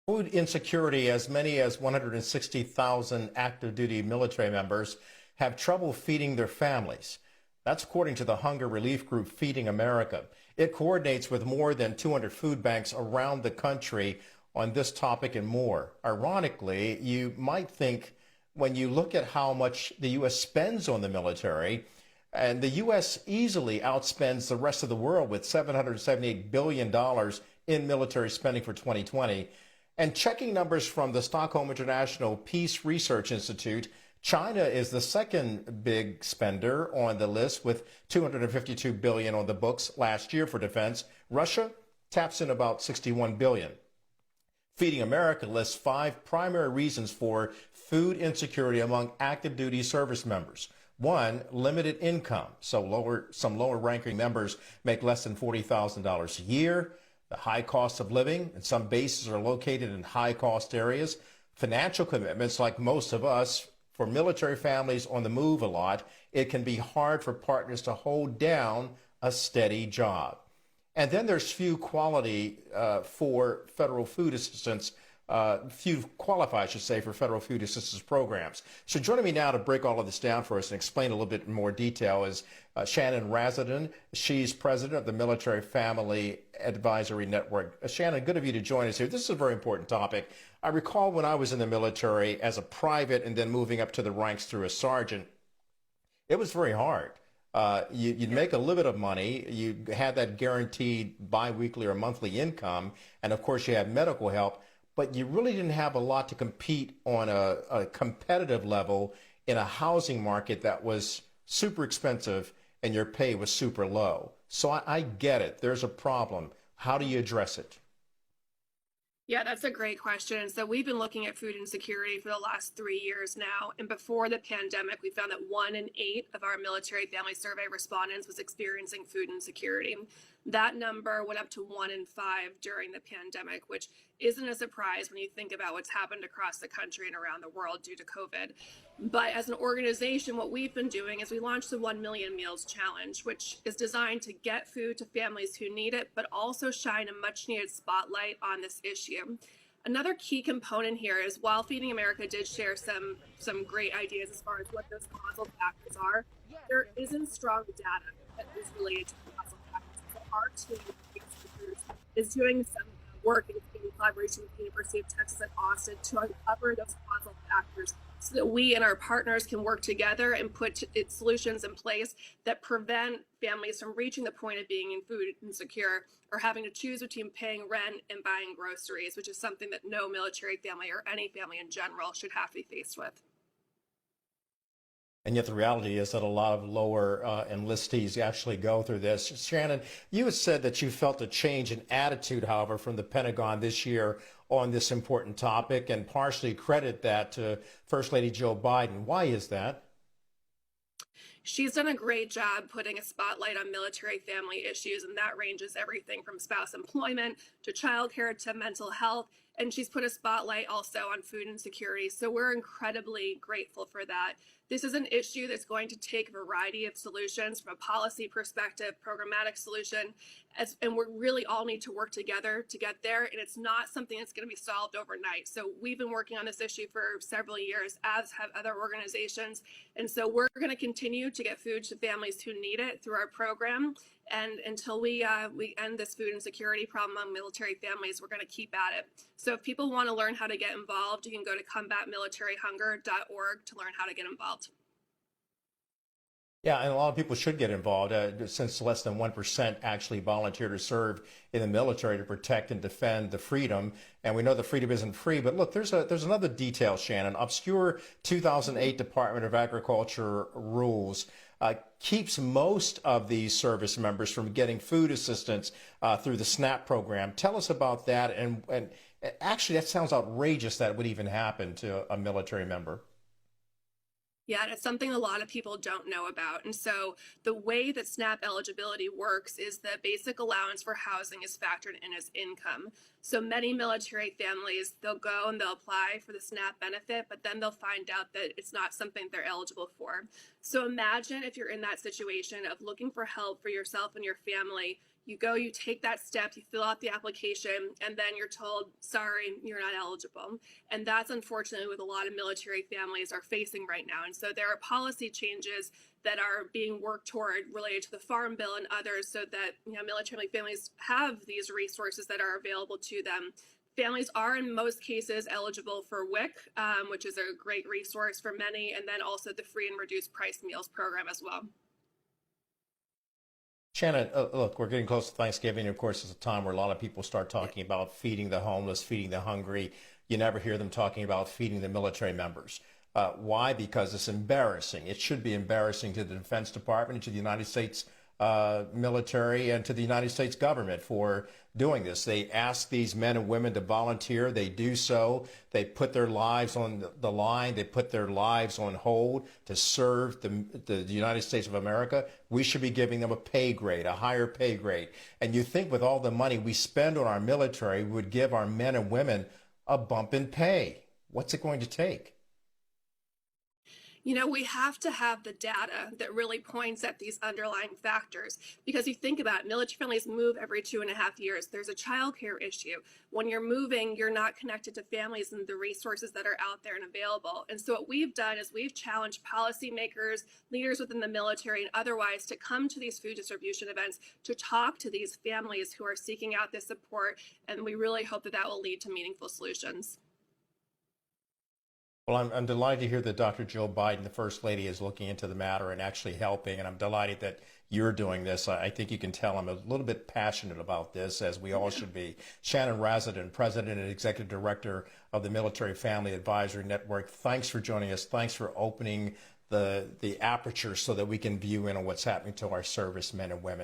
Food insecurity, as many as 160,000 active duty military members have trouble feeding their families. That's according to the hunger relief group Feeding America. It coordinates with more than 200 food banks around the country on this topic and more. Ironically, you might think when you look at how much the U.S. spends on the military, and the U.S. easily outspends the rest of the world with $778 billion in military spending for 2020. And checking numbers from the Stockholm International Peace Research Institute, China is the second big spender on the list with $252 billion on the books last year for defense. Russia taps in about $61 billion. Feeding America lists 5 primary reasons for food insecurity among active duty service members. 1, limited income. So some lower ranking members make less than $40,000 a year. The high cost of living, and some bases are located in high cost areas. Financial commitments, like most of us, for military families on the move a lot, it can be hard for partners to hold down a steady job. And then there's few quality for federal food assistance, few qualify, I should say, for federal food assistance programs. So joining me now to break all of this down for us and explain a little bit in more detail is Shannon Rasadan. She's president of the Military Family Advisory Network. Shannon, good of you to join us here. This is a very important topic. I recall when I was in the military as a private and then moving up to the ranks through a sergeant, it was very hard. You'd make a little bit of money. You had that guaranteed biweekly or monthly income. And of course, you had medical help. But you really didn't have a lot to compete on a competitive level in a housing market that was super expensive and your pay was super low. So I get it. There's a problem. How do you address it? Yeah, that's a great question. So we've been looking at food insecurity for the last 3 years now. And before the pandemic, we found that 1 in 8 of our military family survey respondents was experiencing food insecurity. That number went up to 1 in 5 during the pandemic, which isn't a surprise when you think about what's happened across the country and around the world due to COVID. But as an organization, what we've been doing is we launched the 1 Million Meals Challenge, which is designed to get food to families who need it, but also shine a much needed spotlight on this issue. Another key component here is while Feeding America did share some great ideas as far as what those causal factors are, there isn't strong data that is related to causal factors. So our team is doing some work in collaboration with the University of Texas at Austin to uncover those causal factors so that we and our partners can work together and put solutions in place that prevent families from reaching the point of being food insecure or having to choose between paying rent and buying groceries, which is something that no military family or any family in general should have to be faced with. And yet the reality is that a lot of lower enlistees actually go through this. Shannon, you had said that you felt a change in attitude, however, from the Pentagon this year on this important topic and partially credit that to First Lady Joe Biden. Why is that? She's done a great job putting a spotlight on military family issues, and that ranges everything from spouse employment to childcare to mental health. And she's put a spotlight also on food insecurity. So we're incredibly grateful for that. This is an issue that's going to take a variety of solutions from a policy perspective, programmatic solution, and we really all need to work together to get there. And it's not something that's going to be solved overnight. So we've been working on this issue for several years, as have other organizations. And so we're going to continue to get food to families who need it through our program. And until we end this food insecurity problem among military families, we're going to keep at it. So if people want to learn how to get involved, you can go to combatmilitaryhunger.org to learn how to get involved. Yeah, and a lot of people should get involved since less than 1% actually volunteer to serve in the military to protect and defend the freedom. And we know the freedom isn't free. But look, there's another detail, Shannon. Obscure 2008 Department of Agriculture rules keeps most of these service members from getting food assistance through the SNAP program. Tell us about that. And actually, that sounds outrageous that would even happen to a military member. Yeah, and it's something a lot of people don't know about. And so the way that SNAP eligibility works is the basic allowance for housing is factored in as income. So many military families, they'll go and they'll apply for the SNAP benefit, but then they'll find out that it's not something they're eligible for. So imagine if you're in that situation of looking for help for yourself and your family. You go, you take that step, you fill out the application, and then you're told, sorry, you're not eligible. And that's unfortunately what a lot of military families are facing right now. And so there are policy changes that are being worked toward related to the Farm Bill and others so that military families have these resources that are available to them. Families are in most cases eligible for WIC, which is a great resource for many, and then also the free and reduced price meals program as well. Shannon, look, we're getting close to Thanksgiving. Of course, it's a time where a lot of people start talking about feeding the homeless, feeding the hungry. You never hear them talking about feeding the military members. Why? Because it's embarrassing. It should be embarrassing to the Defense Department, to the United States military, and to the United States government for doing this. They ask these men and women to volunteer. They do so. They put their lives on the line. They put their lives on hold to serve the United States of America. We should be giving them a pay grade, a higher pay grade. And you think with all the money we spend on our military, we would give our men and women a bump in pay. What's it going to take? We have to have the data that really points at these underlying factors because you think about it, military families move every 2.5 years. There's a childcare issue. When you're moving, you're not connected to families and the resources that are out there and available. And so what we've done is we've challenged policymakers, leaders within the military and otherwise to come to these food distribution events to talk to these families who are seeking out this support. And we really hope that that will lead to meaningful solutions. Well, I'm delighted to hear that Dr. Jill Biden, the First Lady, is looking into the matter and actually helping. And I'm delighted that you're doing this. I think you can tell I'm a little bit passionate about this, as we all should be. Shannon Rasadan, President and Executive Director of the Military Family Advisory Network, thanks for joining us. Thanks for opening the aperture so that we can view in on what's happening to our servicemen and women.